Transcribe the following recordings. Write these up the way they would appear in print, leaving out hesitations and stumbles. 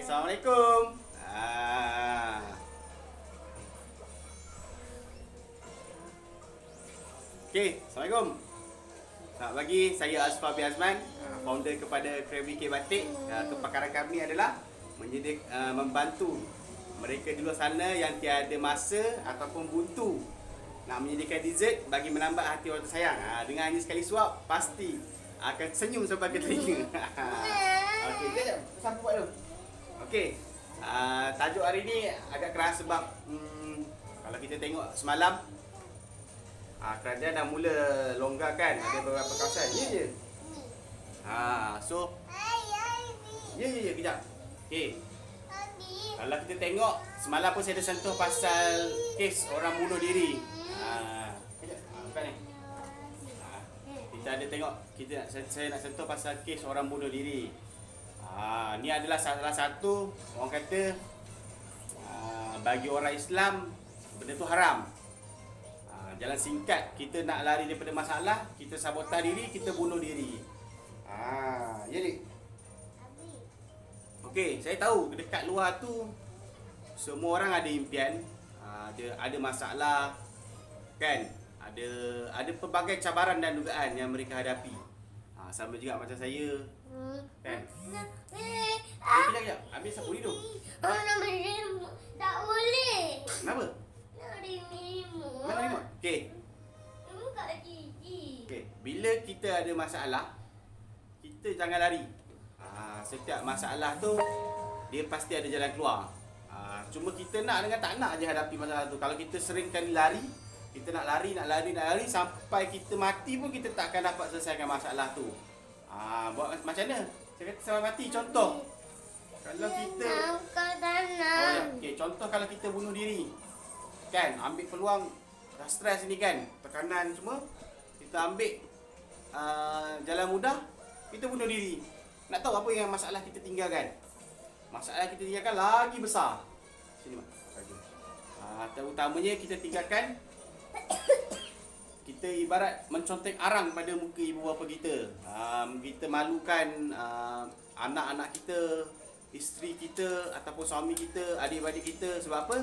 Assalamualaikum. Ah. Okey, Assalamualaikum. Selamat pagi, saya Asfar bin Azman, founder kepada Krabby K Batik. Kepakaran kami adalah membantu mereka di luar sana yang tiada masa ataupun buntu nak menyediakan dessert bagi menambah hati orang tersayang. Dengan hanya sekali suap, pasti akan senyum sampai ke telinga. Okey, jap. Siapa buat tu? Okey. Tajuk hari ni agak keras sebab kalau kita tengok semalam kerajaan dah mula longgarkan ada beberapa kawasan. Ya je. So ya kejap. Okey. Kalau kita tengok semalam pun saya ada sentuh pasal kes orang bunuh diri. Kejap. Bukan ni. Kita ada tengok, saya nak sentuh pasal kes orang bunuh diri. Ni adalah salah satu orang kata bagi orang Islam benda tu haram. Jalan singkat kita nak lari daripada masalah, kita sabotah diri, kita bunuh diri. Ya dik. Okey, saya tahu dekat luar tu semua orang ada impian, ada masalah kan? Ada pelbagai cabaran dan dugaan yang mereka hadapi. Sama juga macam saya. Kan? Kejap. Habis sapu hidung. Tak boleh. Kenapa? Nak remote. Mana remote? Okey. Buka gigi. Okey, bila kita ada masalah, kita jangan lari. Setiap masalah tu dia pasti ada jalan keluar. Cuma kita nak dengan tak nak je hadapi masalah tu. Kalau kita sering kali lari, kita nak lari sampai kita mati pun kita tak akan dapat selesaikan masalah tu. Buat macam mana? Saya kata sampai mati. Contoh, kalau kita okey, contoh kalau kita bunuh diri. Kan, ambil peluang dah stres ni kan, tekanan semua, kita ambil jalan mudah, kita bunuh diri. Nak tahu apa yang masalah kita tinggalkan? Masalah kita tinggalkan lagi besar. Sini mak. Terutamanya kita tinggalkan kita ibarat menconteng arang pada muka ibu bapa kita. Kita malukan anak-anak kita, isteri kita ataupun suami kita, adik-adik kita. Sebab apa?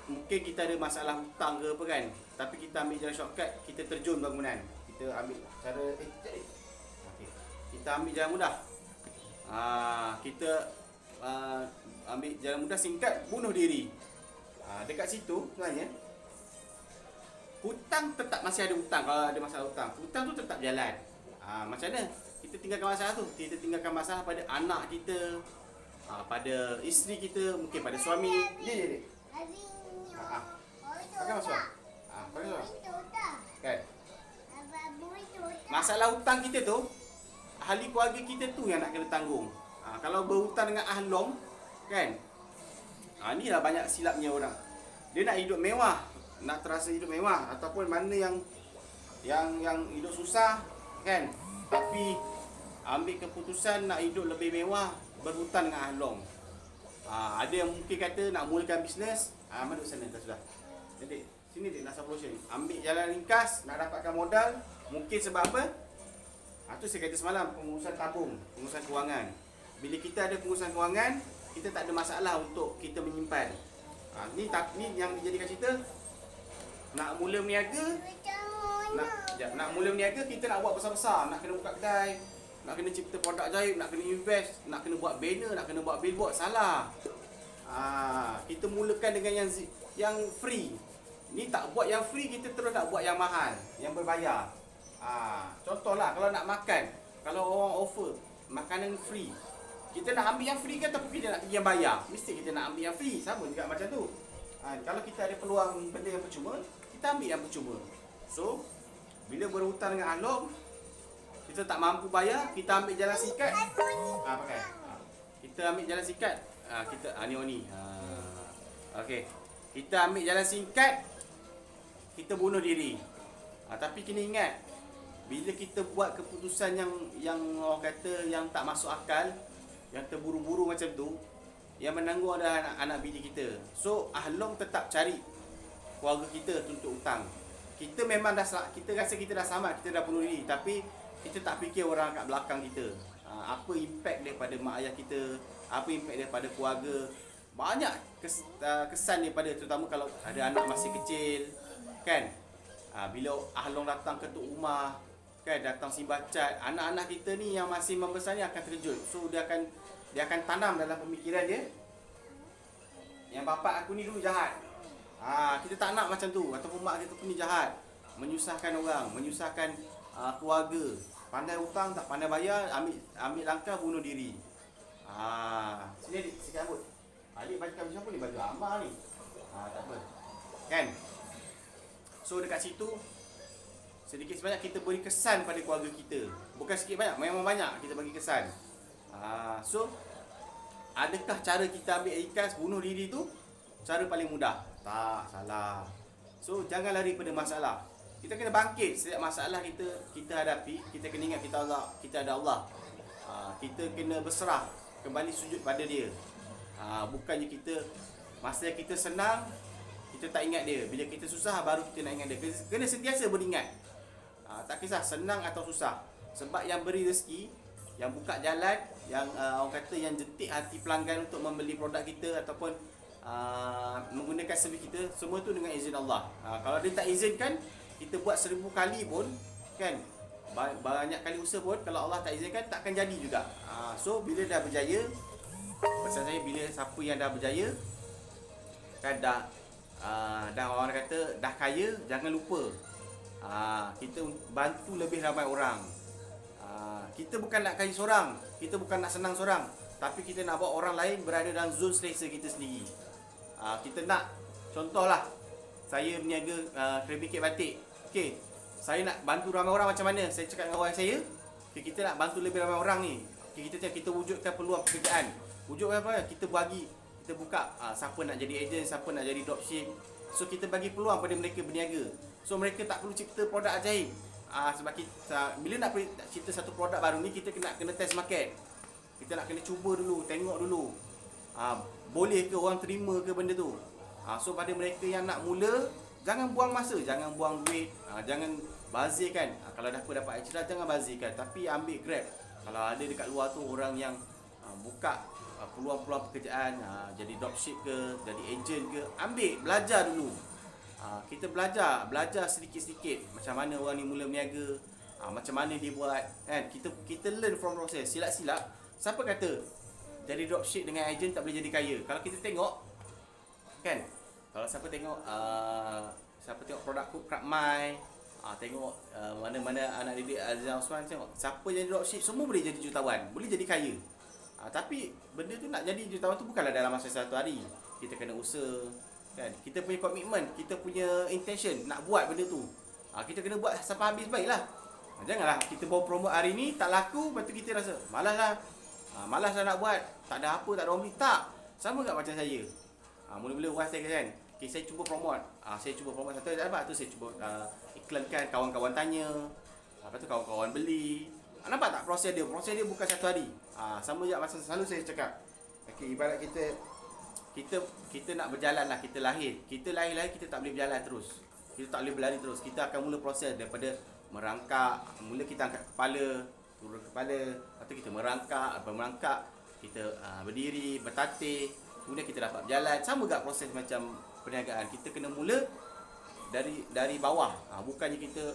Mungkin kita ada masalah hutang ke apa kan, tapi kita ambil jalan shortcut, kita terjun bangunan. Kita ambil cara kita ambil jalan mudah. Kita ambil jalan mudah singkat, bunuh diri. Dekat situ sebenarnya hutang tetap masih ada hutang. Kalau ada masalah hutang tu tetap jalan. Macam mana? Kita tinggalkan masalah tu. Kita tinggalkan masalah pada anak kita, pada isteri kita, mungkin pada suami. Ya. Pakai masuk. Pakai masuk. Kan? Masalah hutang kita tu, ahli keluarga kita tu yang nak kena tanggung. Kalau berhutang dengan ahlong, kan? Ni lah banyak silapnya orang. Dia nak hidup mewah, nak terasa hidup mewah, ataupun mana yang hidup susah, kan? Tapi ambil keputusan nak hidup lebih mewah, berhutang dengan ahlong. Ada yang mungkin kata nak mulakan bisnes, mana duduk sana dah sudah. Jadi sini dia nak solution. Ambil jalan ringkas nak dapatkan modal, mungkin sebab apa? Tu saya kata semalam, pengurusan tabung, pengurusan kewangan. Bila kita ada pengurusan kewangan, kita tak ada masalah untuk kita menyimpan. Ni yang dijadikan cerita. Nak mula berniaga, nak mula berniaga, kita nak buat besar-besar, nak kena buka kedai, nak kena cipta produk ajaib, nak kena invest, nak kena buat banner, nak kena buat billboard. Salah. Kita mulakan dengan yang free. Ni tak buat yang free, kita terus nak buat yang mahal, yang berbayar. Contohlah kalau nak makan, kalau orang offer makanan free, kita nak ambil yang free ke ataupun kita nak pergi yang bayar? Mesti kita nak ambil yang free. Sama juga macam tu. Kalau kita ada peluang benda yang percuma, kita ambil yang percuma. So, bila berhutang dengan ahlong, kita tak mampu bayar, kita ambil jalan singkat. Pakai. Kita ambil jalan singkat. Ni. Okey. Kita ambil jalan singkat, kita bunuh diri. Tapi kena ingat, bila kita buat keputusan yang orang kata yang tak masuk akal, yang terburu-buru macam tu, yang menanggung adalah anak-anak bini kita. So, ahlong tetap cari keluarga kita untuk hutang. Kita memang kita rasa kita dah selamat, kita dah bunuh diri, tapi kita tak fikir orang kat belakang kita. apa impact daripada mak ayah kita, apa impact daripada keluarga. Banyak kesan daripada, terutama kalau ada anak masih kecil kan. Bila Ahlong datang ke tok rumah kan, datang simbah cat, anak-anak kita ni yang masih membesar ni akan terkejut. So dia akan tanam dalam pemikiran dia, yang bapak aku ni dulu jahat. Kita tak nak macam tu. Ataupun mak kita pun ni jahat, menyusahkan orang, menyusahkan keluarga. Pandai hutang tak pandai bayar, ambil langkah bunuh diri. Sini adik, sikit rambut. Adik baju siapa ni? Baju Amar ni. Tak apa. Kan? So dekat situ sedikit sebanyak kita beri kesan pada keluarga kita. Bukan sikit banyak, memang banyak kita bagi kesan. So adakah cara kita ambil ikhlas bunuh diri tu cara paling mudah? Tak, salah. So jangan lari pada masalah. Kita kena bangkit setiap masalah kita hadapi. Kita kena ingat kita ada Allah. Kita kena berserah, kembali sujud pada dia. Bukannya masa kita senang kita tak ingat dia, bila kita susah baru kita nak ingat dia. Kena sentiasa beringat. Tak kisah senang atau susah. Sebab yang beri rezeki, yang buka jalan, yang orang kata yang jentik hati pelanggan untuk membeli produk kita ataupun menggunakan servis kita, semua tu dengan izin Allah. Kalau dia tak izinkan, kita buat 1000 kali pun kan, banyak kali usaha pun, kalau Allah tak izinkan tak akan jadi juga. So bila dah berjaya, pesan saya, bila siapa yang dah berjaya kan, dah orang kata dah kaya, jangan lupa kita bantu lebih ramai orang. Kita bukan nak kaya seorang, kita bukan nak senang seorang, tapi kita nak buat orang lain berada dalam zon selesa kita sendiri. Kita nak, contohlah saya berniaga kereta kek batik. Okey, saya nak bantu ramai orang macam mana? Saya cakap dengan orang saya, okay, kita nak bantu lebih ramai orang ni. Okay, kita wujudkan peluang pekerjaan. Wujudkan apa? Kita buka siapa nak jadi ejen, siapa nak jadi dropship. So kita bagi peluang pada mereka berniaga. So mereka tak perlu cipta produk ajaib. Sebab kita bila nak cipta satu produk baru ni, kita kena test market. Kita nak kena cuba dulu, tengok dulu. Boleh ke orang terima ke benda tu. So pada mereka yang nak mula, jangan buang masa, jangan buang duit, jangan bazirkan. Kalau dapat ijrah jangan bazirkan, tapi ambil grab. Kalau ada dekat luar tu orang yang buka peluang-peluang pekerjaan, jadi dropship ke, jadi ejen ke, ambil, belajar dulu. Kita belajar sedikit-sedikit macam mana orang ni mula berniaga, macam mana dia buat kan. Kita learn from process. Silap-silap siapa kata jadi dropship dengan ejen tak boleh jadi kaya? Kalau kita tengok kan, kalau siapa tengok produk Krab Mai, tengok mana-mana anak didik Azizan Osman, tengok siapa jadi dropship semua boleh jadi jutawan, boleh jadi kaya. Tapi benda tu nak jadi jutawan tu bukanlah dalam masa satu hari. Kita kena usaha kan, kita punya komitmen, kita punya intention nak buat benda tu. Kita kena buat sampai habis baiklah. Janganlah kita bawa promote hari ni tak laku, lepas tu kita rasa malas lah nak buat, tak ada apa, tak ada orang beli. Tak, sama tak macam saya. Mula-mula orang saya kan, okay, saya cuba promote. Saya cuba promote satu tak dapat, tu saya cuba iklankan, kawan-kawan tanya, lepas tu kawan-kawan beli. Nampak tak proses dia? Proses dia bukan satu hari. Sama je macam selalu saya cakap. Okay, ibarat kita nak berjalan lah, kita lahir, kita tak boleh berjalan terus. Kita tak boleh berlari terus. Kita akan mula proses daripada merangkak. Mula kita angkat kepala, turun kepala, lepas tu kita merangkak, kita berdiri, bertatih, kemudian kita dapat berjalan. Sama juga proses macam perniagaan. Kita kena mula dari bawah. Bukannya kita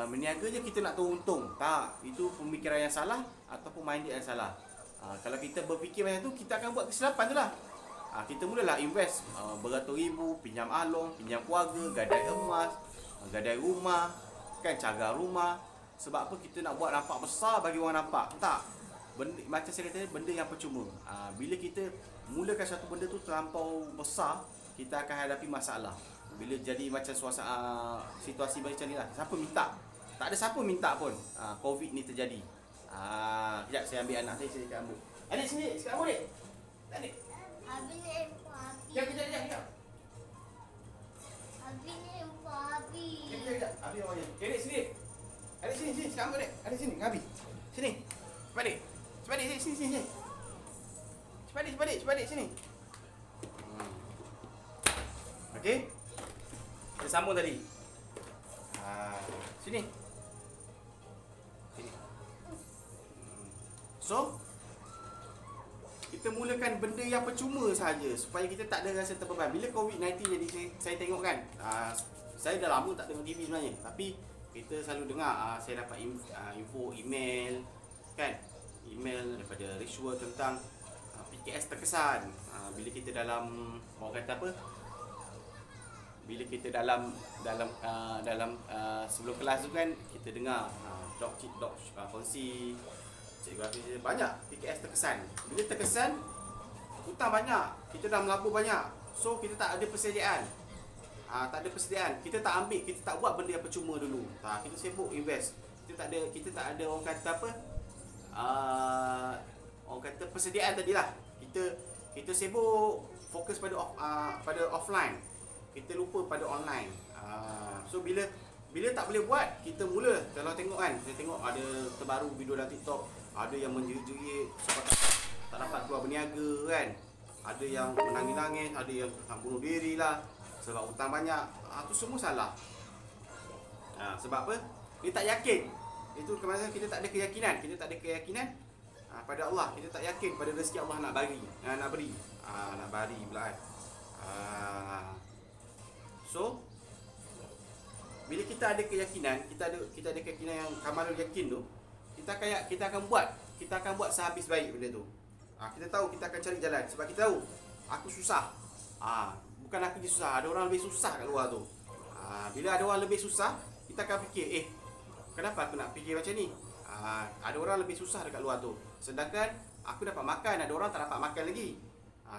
berniaga je kita nak tahu untung. Tak, itu pemikiran yang salah ataupun mindset yang salah. Kalau kita berfikir macam tu, kita akan buat kesilapan tu lah. Kita mulalah invest beratus ribu, pinjam Ahlong, pinjam keluarga, gadai emas, gadai rumah, kan, cagar rumah. Sebab apa? Kita nak buat nampak besar bagi orang nampak. Tak, benda, macam saya kata, benda yang percuma. Bila kita mulakan satu benda tu terlampau besar, kita akan hadapi masalah. Bila jadi macam situasi macam ni lah, siapa minta? Tak ada siapa minta pun COVID ni terjadi. Sekejap saya ambil anak saya ikat rambut. Adik sini, ikat rambut adik. Adik. Habis lempar habis. Kejap. Habis lempar habis. Kejap. Habis awak je. Adik sini. Adik sini, ikat rambut adik. Adik sini, Abi. Sini. Cepat adik. Sini. Cepat adik, sini. Okey. Kita sambung tadi. Sini. So kita mulakan benda yang percuma saja supaya kita tak ada rasa terbeban. Bila COVID-19 jadi saya tengok kan, saya dah lama tak tengok TV sebenarnya, tapi kita selalu dengar, saya dapat info email kan, email daripada Rishwa tentang PKS terkesan. Bila kita dalam, orang kata apa, bila kita dalam sebelum kelas tu kan, kita dengar dok kongsi cikgu Hafiz banyak PKS terkesan. Bila terkesan, hutang banyak, kita dah melabur banyak, so kita tak ada persediaan. Tak ada persediaan, kita tak ambil, kita tak buat benda yang percuma dulu. Kita sibuk invest, kita tak ada orang kata apa, orang kata persediaan tadilah. Kita sibuk fokus pada offline, kita lupa pada online. So bila tak boleh buat, kita mula, kalau tengok kan, saya tengok ada terbaru video dalam TikTok, ada yang menjerit-jerit sebab tak dapat keluar berniaga kan, ada yang menangis-nangis, ada yang nak bunuh diri lah sebab hutang banyak. Tu semua salah. Sebab apa? Dia tak yakin. Itu kemarin kita tak ada keyakinan. Kita tak ada keyakinan pada Allah. Kita tak yakin pada rezeki Allah nak bagi, nak beri pula kan. So bila kita ada keyakinan, kita ada keyakinan yang kamalul yakin tu, kita akan buat sehabis baik benda tu. Kita tahu kita akan cari jalan sebab kita tahu aku susah. Bukan aku je susah, ada orang lebih susah kat luar tu. Bila ada orang lebih susah, kita akan fikir, kenapa aku nak fikir macam ni? Ada orang lebih susah dekat luar tu, sedangkan aku dapat makan, ada orang tak dapat makan lagi.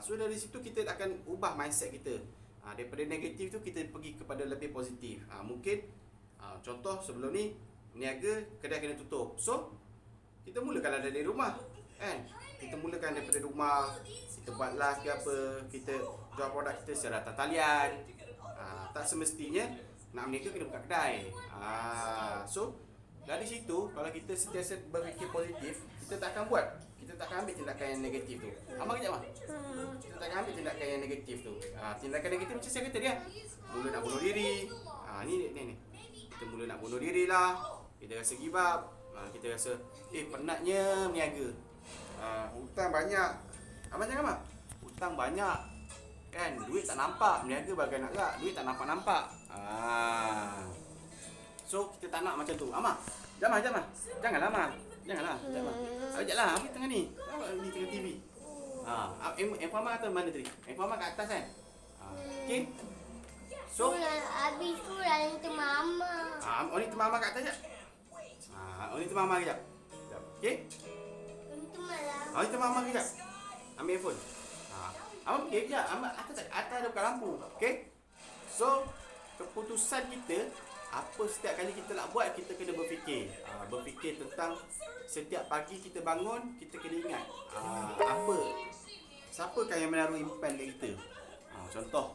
So dari situ kita akan ubah mindset kita. Daripada negatif tu kita pergi kepada lebih positif. Mungkin contoh sebelum ni niaga, kedai kena tutup. So kita mulakan dari rumah kan. Kita mulakan daripada rumah, kita buat live ke apa, kita jual produk kita secara talian. Tak semestinya nak berniaga kena buka kedai. So dari situ kalau kita sentiasa berfikir positif, kita tak akan buat, kita tak akan ambil tindakan yang negatif tu. Amal kejap mah. Kita tak akan ambil tindakan yang negatif tu. Tindakan negatif macam saya kata dia, mula nak bunuh diri. Ni. Kita mula nak bunuh diri lah. Kita rasa give up. Kita rasa penatnya berniaga. Hutang banyak. Macam apa? Hutang banyak. Kan, duit tak nampak. Berniaga bagai nak gak, duit tak nampak-nampak. So kita tak nak macam tu. Jangan Janganlah Amah. Janganlah. Sekejaplah, apa tengah ni? Di tengah TV. Infama atau mana tadi? Infama kat atas kan? Okey. So habis tu lain tu mama. Oni tu mama kat atas jap. Oni tu mama kejap. Okey? Itu malam. Oni tu mama kejap. Ambil handphone. Amah pergi kejap. Atas ada buka lampu. Okey? So keputusan kita, apa setiap kali kita nak buat, kita kena berfikir. Berfikir tentang setiap pagi kita bangun, kita kena ingat siapakah yang menaruh impian kat kita. Contoh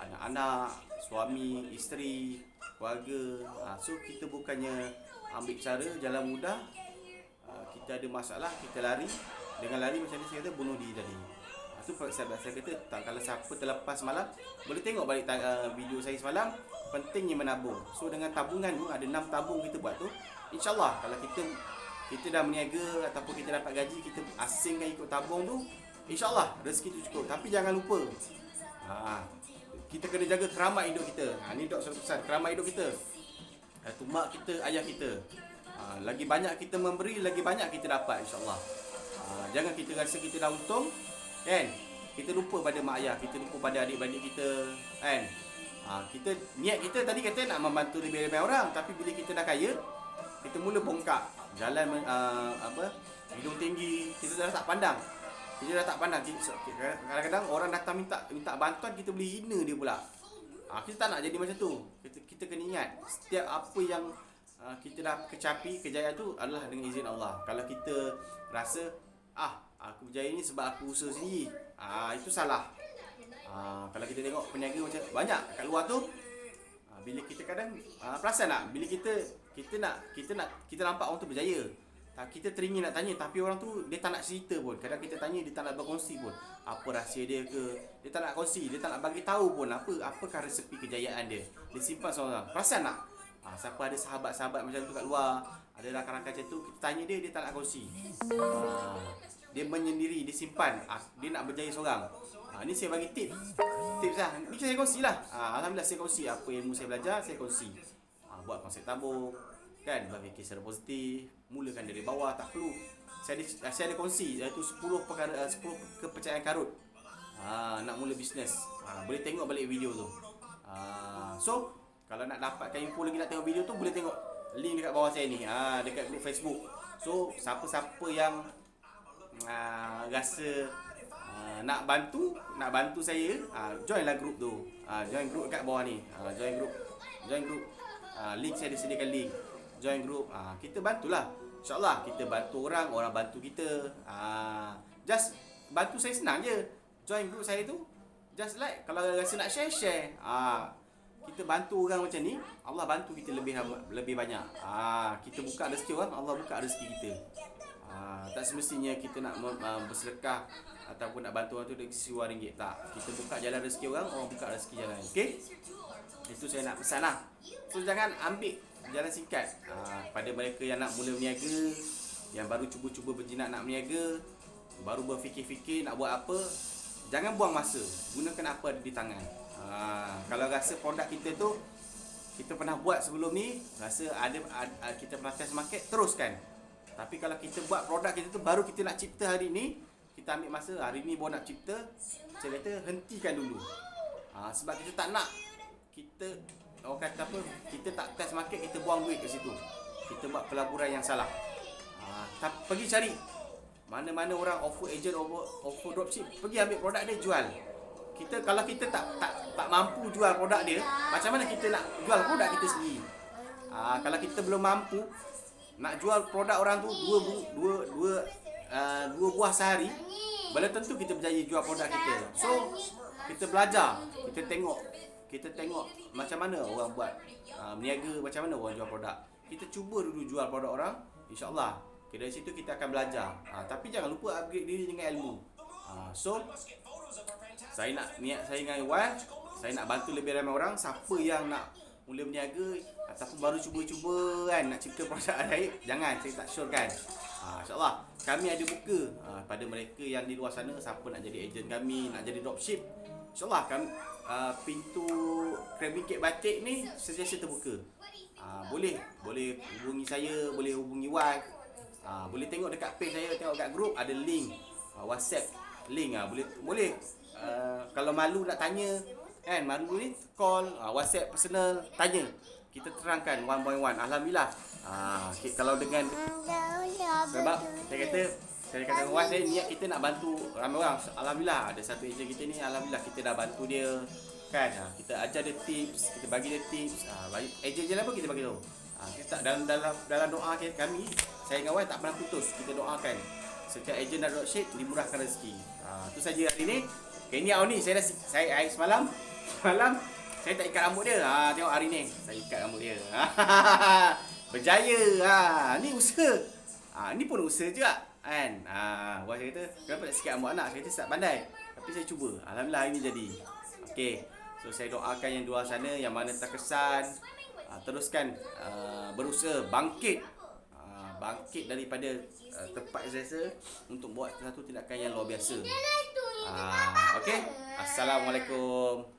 anak-anak, suami, isteri, keluarga. So kita bukannya ambil cara jalan mudah. Kita ada masalah, kita lari. Dengan lari macam ni saya kata bunuh diri tadi. Itu saya kata, kalau siapa terlepas semalam, boleh tengok balik video saya semalam. Pentingnya menabung. So dengan tabungan tu, ada 6 tabung kita buat tu, InsyaAllah kalau kita dah berniaga ataupun kita dapat gaji, kita asingkan ikut tabung tu, InsyaAllah rezeki tu cukup. Tapi jangan lupa, kita kena jaga keramat hidup kita. Ni dok pesan, keramat hidup kita, tu mak kita, ayah kita. Lagi banyak kita memberi, lagi banyak kita dapat, InsyaAllah. Jangan kita rasa kita dah untung kan, kita lupa pada mak ayah, kita lupa pada adik-adik kita kan. Niat kita tadi kata nak membantu lebih ramai orang, tapi bila kita dah kaya, kita mula bongkak jalan hidung tinggi, kita dah tak pandang. Kadang-kadang orang datang minta bantuan, kita boleh hina dia pula. Kita tak nak jadi macam tu. Kita kena ingat setiap apa yang kita dah kecapi, kejayaan tu adalah dengan izin Allah. Kalau kita rasa aku berjaya ni sebab aku usaha sendiri, itu salah. Kalau kita tengok peniaga macam banyak kat luar tu, bila kita kadang perasan tak, bila kita nampak orang tu berjaya, kita teringin nak tanya, tapi orang tu dia tak nak cerita pun. Kadang kita tanya, dia tak nak berkongsi pun apa rahsia dia ke, dia tak nak kongsi, dia tak nak bagi tahu pun apakah resepi kejayaan dia. Dia simpan seorang. Perasan tak? Siapa ada sahabat-sahabat macam tu kat luar, ada ada rakan-rakan macam tu, kita tanya dia tak nak kongsi. Dia menyendiri, dia simpan. Dia nak berjaya seorang. Ni saya bagi tips lah. Ni saya kongsi lah. Alhamdulillah saya kongsi apa ilmu saya belajar, saya kongsi. Buat konsep tabung, kan, berfikir secara positif, mulakan dari bawah, tak perlu. Saya ada kongsi iaitu 10 kepercayaan karut. Nak mula bisnes. Boleh tengok balik video tu. So kalau nak dapatkan info lagi, nak tengok video tu, boleh tengok link dekat bawah saya ni, dekat grup Facebook. So siapa-siapa yang rasa nak bantu saya, joinlah grup tu. Join grup dekat bawah ni. Join grup. Link saya disediakan link. Join grup. Kita bantulah. InsyaAllah kita bantu orang bantu kita. Just bantu saya, senang je. Join grup saya tu, just like, kalau rasa nak share. Kita bantu orang macam ni, Allah bantu kita lebih banyak. Kita buka rezeki orang, Allah buka rezeki kita. Tak semestinya kita nak bersedekah ataupun nak bantu orang tu dari sisi RM1. Tak. Kita buka jalan rezeki orang buka rezeki jalan. Okey? Itu saya nak pesan lah. So jangan ambil jalan singkat. Pada mereka yang nak mula berniaga, yang baru cuba-cuba berjinak nak berniaga, baru berfikir-fikir nak buat apa, jangan buang masa. Gunakan apa ada di tangan. Kalau rasa produk kita tu kita pernah buat sebelum ni, rasa kita pernah test market, teruskan. Tapi kalau kita buat produk kita tu baru kita nak cipta hari ni, kita ambil masa hari ni baru nak cipta, saya kata hentikan dulu. Sebab kita tak nak orang kata apa, kita tak test market, kita buang duit ke situ. Kita buat pelaburan yang salah. Pergi cari mana-mana orang offer agent, offer dropship, pergi ambil produk dia, jual. Kalau kita tak mampu jual produk dia, macam mana kita nak jual produk kita sendiri? Kalau kita belum mampu nak jual produk orang tu dua buah sehari, belum tentu kita berjaya jual produk kita. So kita belajar, kita tengok macam mana orang buat berniaga, macam mana orang jual produk. Kita cuba dulu jual produk orang, insya-Allah dari situ kita akan belajar. Tapi jangan lupa upgrade diri dengan ilmu. So saya niat saya dengan Iwan, saya nak bantu lebih ramai orang. Siapa yang nak mula berniaga ataupun baru cuba-cuba kan nak cipta produk ajaib, jangan, saya tak syorkan. InsyaAllah kami ada buka pada mereka yang di luar sana, siapa nak jadi ejen kami, nak jadi dropship, InsyaAllah kami pintu Krabi Cake Batik ni sentiasa terbuka. Boleh hubungi saya, boleh hubungi Wan. Boleh tengok dekat page saya, tengok kat grup ada link WhatsApp link. Boleh kalau malu nak tanya kan, malu ni call WhatsApp personal, tanya, kita terangkan one by one. Alhamdulillah. Kalau dengan sebab saya kata Wan, saya niat kita nak bantu ramai orang. Alhamdulillah ada satu ejen kita ni, alhamdulillah kita dah bantu dia kan. Kita ajar dia tips, kita bagi dia tips. Ejen apa kita bagi tahu. Kita dalam doa kami, saya dengan Wan tak pernah putus. Kita doakan setiap ejen dan dropship dimurahkan rezeki. Itu saja hari ni. Ini ni saya semalam saya tak ikat rambut dia. Tengok hari ni saya ikat rambut dia. Berjaya. Ni usaha. Ni pun usaha juga kan. Wah, saya kata kenapa nak sikat rambut anak? Saya kata tak pandai. Tapi saya cuba. Alhamdulillah hari ni jadi. Okey. So saya doakan yang di luar sana yang mana terkesan, teruskan berusaha bangkit daripada tempat rasa untuk buat satu tindakan yang luar biasa. Okey. Assalamualaikum.